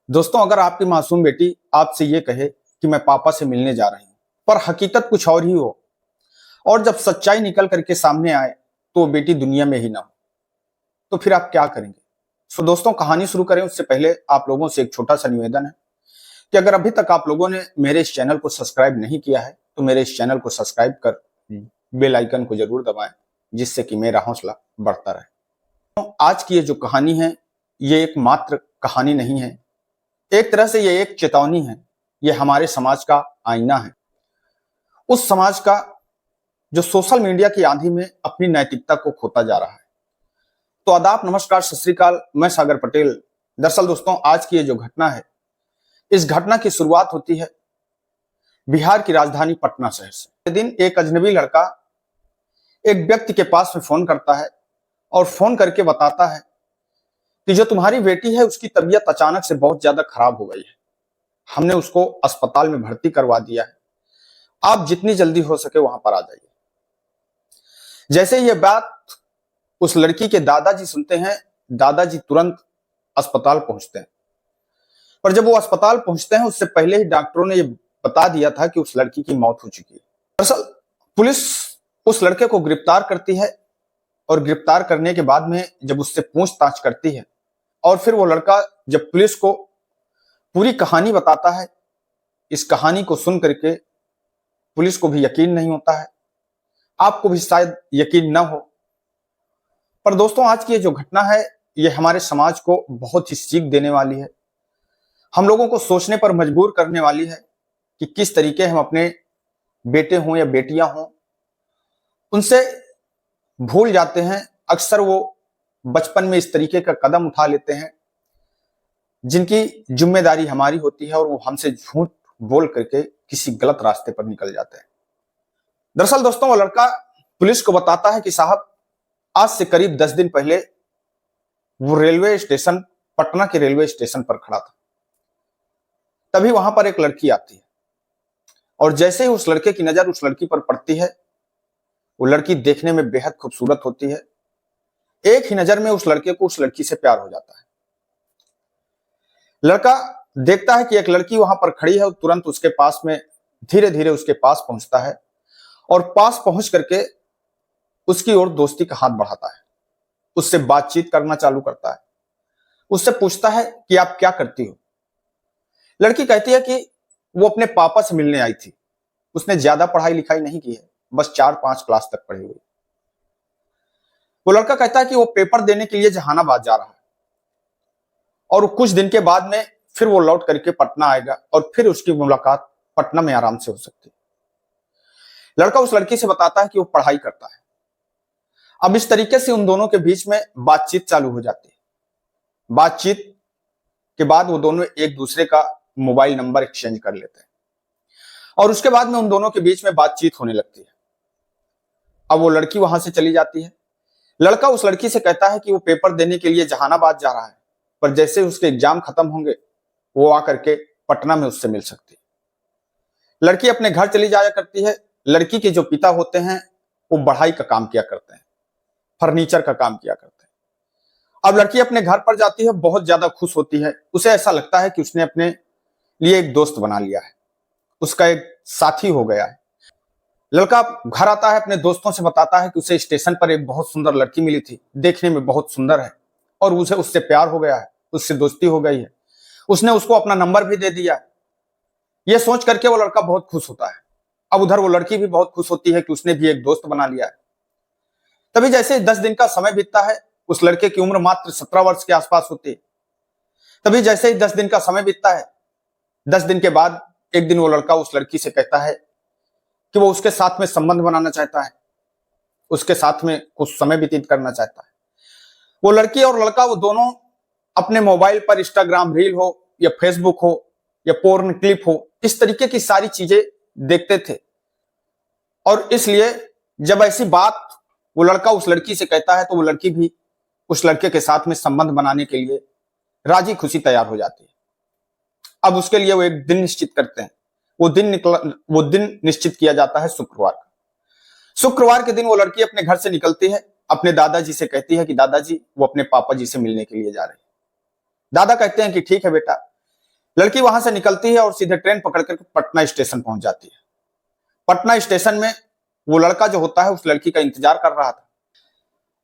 दोस्तों, अगर आपकी मासूम बेटी आपसे ये कहे कि मैं पापा से मिलने जा रही हूं, पर हकीकत कुछ और ही हो और जब सच्चाई निकल करके सामने आए तो वो बेटी दुनिया में ही ना हो, तो फिर आप क्या करेंगे? दोस्तों, कहानी शुरू करें उससे पहले आप लोगों से एक छोटा सा निवेदन है कि अगर अभी तक आप लोगों ने मेरे इस चैनल को सब्सक्राइब नहीं किया है तो मेरे इस चैनल को सब्सक्राइब कर बेल आइकन को जरूर दबाएं, जिससे कि मेरा हौसला बढ़ता रहे। तो आज की ये जो कहानी है, ये एक मात्र कहानी नहीं है, एक तरह से ये एक चेतावनी है। ये हमारे समाज का आईना है, उस समाज का जो सोशल मीडिया की आंधी में अपनी नैतिकता को खोता जा रहा है। तो आदाब, नमस्कार, सत श्री अकाल, मैं सागर पटेल। दरअसल दोस्तों, आज की ये जो घटना है, इस घटना की शुरुआत होती है बिहार की राजधानी पटना शहर से। दिन एक अजनबी लड़का एक व्यक्ति के पास में फोन करता है और फोन करके बताता है कि जो तुम्हारी बेटी है उसकी तबीयत अचानक से बहुत ज्यादा खराब हो गई है, हमने उसको अस्पताल में भर्ती करवा दिया है, आप जितनी जल्दी हो सके वहां पर आ जाइए। जैसे ही ये बात उस लड़की के दादाजी सुनते हैं, दादाजी तुरंत अस्पताल पहुंचते हैं। पर जब वो अस्पताल पहुंचते हैं उससे पहले ही डॉक्टरों ने ये बता दिया था कि उस लड़की की मौत हो चुकी है। दरअसल पुलिस उस लड़के को गिरफ्तार करती है और गिरफ्तार करने के बाद में जब उससे पूछताछ करती है और फिर वो लड़का जब पुलिस को पूरी कहानी बताता है, इस कहानी को सुन करके पुलिस को भी यकीन नहीं होता है, आपको भी शायद यकीन ना हो। पर दोस्तों, आज की ये जो घटना है, ये हमारे समाज को बहुत ही सीख देने वाली है, हम लोगों को सोचने पर मजबूर करने वाली है कि किस तरीके हम अपने बेटे हों या बेटियां हों, उनसे भूल जाते हैं। अक्सर वो बचपन में इस तरीके का कदम उठा लेते हैं जिनकी जिम्मेदारी हमारी होती है और वो हमसे झूठ बोल करके किसी गलत रास्ते पर निकल जाते हैं। दरअसल दोस्तों, वो लड़का पुलिस को बताता है कि साहब, आज से करीब 10 दिन पहले वो रेलवे स्टेशन, पटना के रेलवे स्टेशन पर खड़ा था। तभी वहां पर एक लड़की आती है और जैसे ही उस लड़के की नजर उस लड़की पर पड़ती है, वो लड़की देखने में बेहद खूबसूरत होती है। एक ही नजर में उस लड़के को उस लड़की से प्यार हो जाता है। लड़का देखता है कि एक लड़की वहां पर खड़ी है और तुरंत उसके पास में धीरे धीरे उसके पास पहुंचता है और पास पहुंच करके उसकी ओर दोस्ती का हाथ बढ़ाता है, उससे बातचीत करना चालू करता है, उससे पूछता है कि आप क्या करती हो। लड़की कहती है कि वो अपने पापा से मिलने आई थी, उसने ज्यादा पढ़ाई लिखाई नहीं की है, बस 4-5 क्लास तक पढ़ी हुई। वो लड़का कहता है कि वो पेपर देने के लिए जहानाबाद जा रहा है और कुछ दिन के बाद में फिर वो लौट करके पटना आएगा और फिर उसकी मुलाकात पटना में आराम से हो सकती है। लड़का उस लड़की से बताता है कि वो पढ़ाई करता है। अब इस तरीके से उन दोनों के बीच में बातचीत चालू हो जाती है। बातचीत के बाद वो दोनों एक दूसरे का मोबाइल नंबर एक्सचेंज कर लेते हैं और उसके बाद में उन दोनों के बीच में बातचीत होने लगती है। अब वो लड़की वहां से चली जाती है। लड़का उस लड़की से कहता है कि वो पेपर देने के लिए जहानाबाद जा रहा है, पर जैसे उसके एग्जाम खत्म होंगे वो आकर के पटना में उससे मिल सकती है। लड़की अपने घर चली जाया करती है। लड़की के जो पिता होते हैं वो बढ़ाई का काम किया करते हैं, फर्नीचर का काम किया करते हैं। अब लड़की अपने घर पर जाती है, बहुत ज्यादा खुश होती है। उसे ऐसा लगता है कि उसने अपने लिए एक दोस्त बना लिया है, उसका एक साथी हो गया है। लड़का घर आता है, अपने दोस्तों से बताता है कि उसे स्टेशन पर एक बहुत सुंदर लड़की मिली थी, देखने में बहुत सुंदर है और उसे उससे प्यार हो गया है, उससे दोस्ती हो गई है, उसने उसको अपना नंबर भी दे दिया है। यह सोच करके वो लड़का बहुत खुश होता है। अब उधर वो लड़की भी बहुत खुश होती है कि उसने भी एक दोस्त बना लिया है। तभी जैसे 10 दिन का समय बीतता है, उस लड़के की उम्र मात्र 17 वर्ष के आसपास होती है। तभी जैसे ही 10 दिन का समय बीतता है, 10 दिन के बाद एक दिन वो लड़का उस लड़की से कहता है कि वो उसके साथ में संबंध बनाना चाहता है, उसके साथ में कुछ समय व्यतीत करना चाहता है। वो लड़की और लड़का, वो दोनों अपने मोबाइल पर इंस्टाग्राम रील हो या फेसबुक हो या पोर्न क्लिप हो, इस तरीके की सारी चीजें देखते थे। और इसलिए जब ऐसी बात वो लड़का उस लड़की से कहता है तो वो लड़की भी उस लड़के के साथ में संबंध बनाने के लिए राजी खुशी तैयार हो जाती है। अब उसके लिए वो एक दिन निश्चित करते हैं। वो दिन निश्चित किया जाता है शुक्रवार का। शुक्रवार के दिन वो लड़की अपने घर से निकलती है, अपने दादाजी से कहती है कि दादाजी, वो अपने पापा जी से मिलने के लिए जा रहे हैं। दादा कहते हैं कि ठीक है बेटा, लड़की वहां से निकलती है और सीधे ट्रेन पकड़ कर पटना स्टेशन पहुंच जाती है। पटना स्टेशन में वो लड़का जो होता है उस लड़की का इंतजार कर रहा था।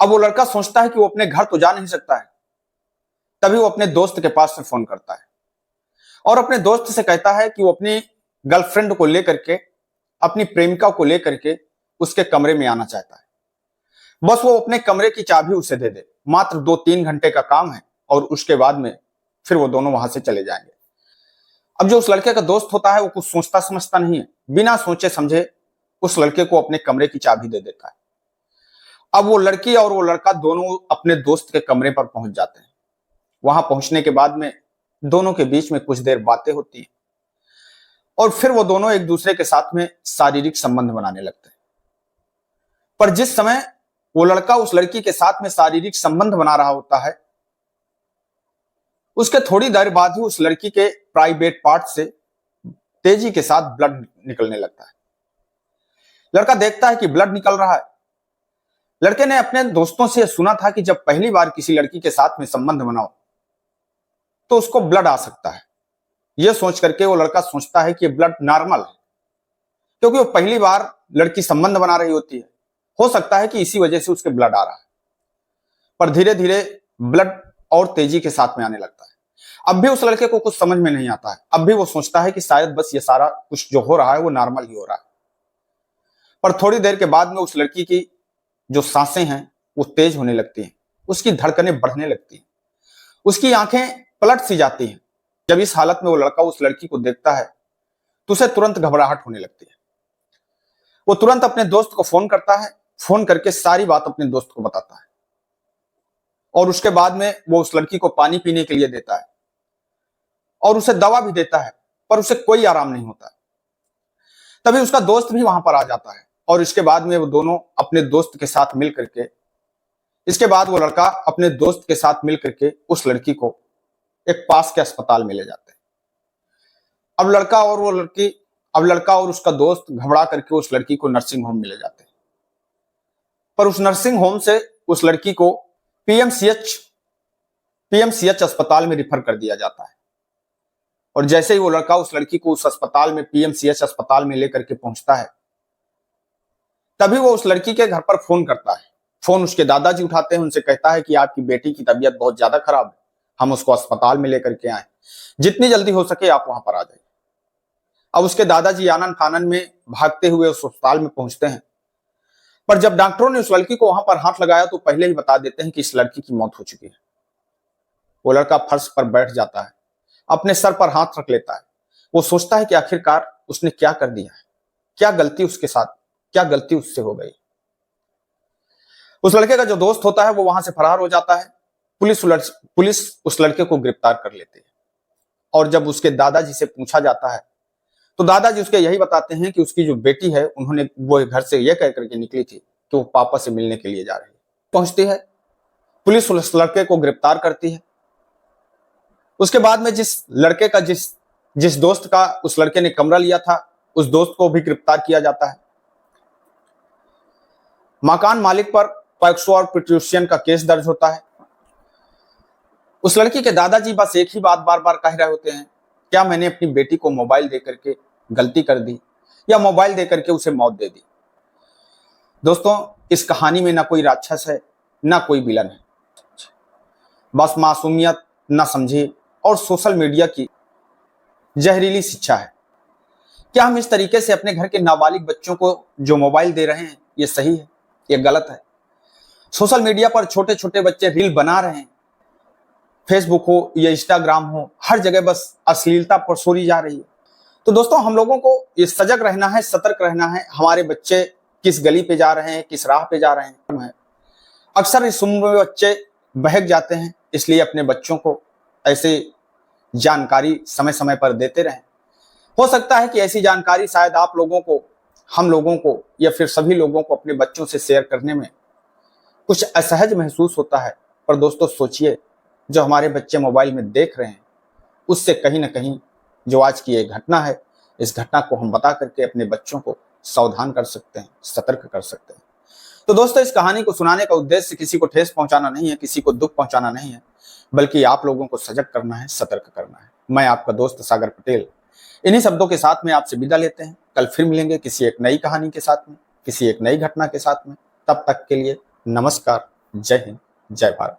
अब वो लड़का सोचता है कि वो अपने घर तो जा नहीं सकता है, तभी वो अपने दोस्त के पास से फोन करता है और अपने दोस्त से कहता है कि वो अपनी गर्लफ्रेंड को लेकर के, अपनी प्रेमिका को लेकर के उसके कमरे में आना चाहता है। बस वो अपने कमरे की चाबी उसे दे दे। मात्र 2-3 घंटे का काम है और उसके बाद में फिर वो दोनों वहां से चले जाएंगे। अब जो उस लड़के का दोस्त होता है वो कुछ सोचता समझता नहीं है, बिना सोचे समझे उस लड़के को अपने कमरे की चाबी दे देता है। अब वो लड़की और वो लड़का दोनों अपने दोस्त के कमरे पर पहुंच जाते हैं। वहां पहुंचने के बाद में दोनों के बीच में कुछ देर बातें होती हैं और फिर वो दोनों एक दूसरे के साथ में शारीरिक संबंध बनाने लगते हैं। पर जिस समय वो लड़का उस लड़की के साथ में शारीरिक संबंध बना रहा होता है, उसके थोड़ी देर बाद ही उस लड़की के प्राइवेट पार्ट से तेजी के साथ ब्लड निकलने लगता है। लड़का देखता है कि ब्लड निकल रहा है। लड़के ने अपने दोस्तों से सुना था कि जब पहली बार किसी लड़की के साथ में संबंध बनाओ तो उसको ब्लड आ सकता है। यह सोच करके वो लड़का सोचता है कि ब्लड नॉर्मल है, क्योंकि वो पहली बार लड़की संबंध बना रही होती है। हो सकता है कि इसी वजह से उसके ब्लड आ रहा है। पर धीरे धीरे ब्लड और तेजी के साथ में आने लगता है। अब भी उस लड़के को कुछ समझ में नहीं आता है। अब भी वो सोचता है कि शायद बस ये सारा कुछ जो हो रहा है वो नॉर्मल ही हो रहा है। पर थोड़ी देर के बाद में उस लड़की की जो सांसें हैं वो तेज होने लगती हैं, उसकी धड़कनें बढ़ने लगती हैं, उसकी आंखें पलट सी जाती हैं। जब इस हालत में वो लड़का उस लड़की को देखता है तो उसे तुरंत घबराहट होने लगती है। वो तुरंत अपने दोस्त को फोन करता है, फोन करके सारी बात अपने दोस्त को बताता है और उसके बाद में वो उस लड़की को पानी पीने के लिए देता है और उसे दवा भी देता है, पर उसे कोई आराम नहीं होता। तभी उसका दोस्त भी वहां पर आ जाता है और इसके बाद में वो दोनों अपने दोस्त के साथ मिल करके, इसके बाद वो लड़का अपने दोस्त के साथ मिल करके उस लड़की को एक पास के अस्पताल में ले जाते हैं। अब लड़का और उसका दोस्त घबरा करके उस लड़की को नर्सिंग होम में ले जाते हैं। पर उस नर्सिंग होम से उस लड़की को पीएमसीएच अस्पताल में रिफर कर दिया जाता है। और जैसे ही वो लड़का उस लड़की को उस अस्पताल में, पीएमसीएच अस्पताल में लेकर के पहुंचता है, तभी वो उस लड़की के घर पर फोन करता है। फोन उसके दादाजी उठाते हैं, उनसे कहता है कि आपकी बेटी की तबीयत बहुत ज्यादा खराब है, हम उसको अस्पताल में लेकर के आए, जितनी जल्दी हो सके आप वहां पर आ जाइए। अब उसके दादाजी आनन फानन में भागते हुए उस अस्पताल में पहुंचते हैं। पर जब डॉक्टरों ने उस लड़की को वहां पर हाथ लगाया तो पहले ही बता देते हैं कि इस लड़की की मौत हो चुकी है। वो लड़का फर्श पर बैठ जाता है, अपने सर पर हाथ रख लेता है। वो सोचता है कि आखिरकार उसने क्या कर दिया है, क्या गलती उसके साथ, क्या गलती उससे हो गई। उस लड़के का जो दोस्त होता है वो वहां से फरार हो जाता है। पुलिस उस लड़के को गिरफ्तार कर लेती है और जब उसके दादाजी से पूछा जाता है तो दादाजी उसके यही बताते हैं कि उसकी जो बेटी है, उन्होंने वो घर से यह कह करके निकली थी कि वो पापा से मिलने के लिए जा रही है। पहुंचती है पुलिस, उस लड़के को गिरफ्तार करती है। उसके बाद में जिस दोस्त का उस लड़के ने कमरा लिया था, उस दोस्त को भी गिरफ्तार किया जाता है। मकान मालिक पर पॉक्सो और प्रोस्टिट्यूशन का केस दर्ज होता है। उस लड़की के दादाजी बस एक ही बात बार बार कह रहे होते हैं, क्या मैंने अपनी बेटी को मोबाइल दे करके गलती कर दी या मोबाइल दे करके उसे मौत दे दी। दोस्तों, इस कहानी में ना कोई राक्षस है ना कोई विलन है, बस मासूमियत, ना समझी और सोशल मीडिया की जहरीली शिक्षा है। क्या हम इस तरीके से अपने घर के नाबालिग बच्चों को जो मोबाइल दे रहे हैं, ये सही है, ये गलत है? सोशल मीडिया पर छोटे छोटे बच्चे रील बना रहे हैं, फेसबुक हो या इंस्टाग्राम हो, हर जगह बस अश्लीलता परोसी जा रही है। तो दोस्तों, हम लोगों को ये सजग रहना है, सतर्क रहना है। हमारे बच्चे किस गली पे जा रहे हैं, किस राह पे जा रहे हैं। अक्सर इस उम्र में बच्चे बहक जाते हैं, इसलिए अपने बच्चों को ऐसे जानकारी समय समय पर देते रहें। हो सकता है कि ऐसी जानकारी शायद आप लोगों को, हम लोगों को या फिर सभी लोगों को अपने बच्चों से शेयर करने में कुछ असहज महसूस होता है। पर दोस्तों सोचिए, जो हमारे बच्चे मोबाइल में देख रहे हैं, उससे कहीं ना कहीं जो आज की ये घटना है, इस घटना को हम बता करके अपने बच्चों को सावधान कर सकते हैं, सतर्क कर सकते हैं। तो दोस्तों, इस कहानी को सुनाने का उद्देश्य किसी को ठेस पहुंचाना नहीं है, किसी को दुख पहुंचाना नहीं है, बल्कि आप लोगों को सजग करना है, सतर्क करना है। मैं आपका दोस्त सागर पटेल इन्हीं शब्दों के साथ में आपसे विदा लेते हैं। कल फिर मिलेंगे किसी एक नई कहानी के साथ में, किसी एक नई घटना के साथ में। तब तक के लिए नमस्कार, जय हिंद, जय भारत।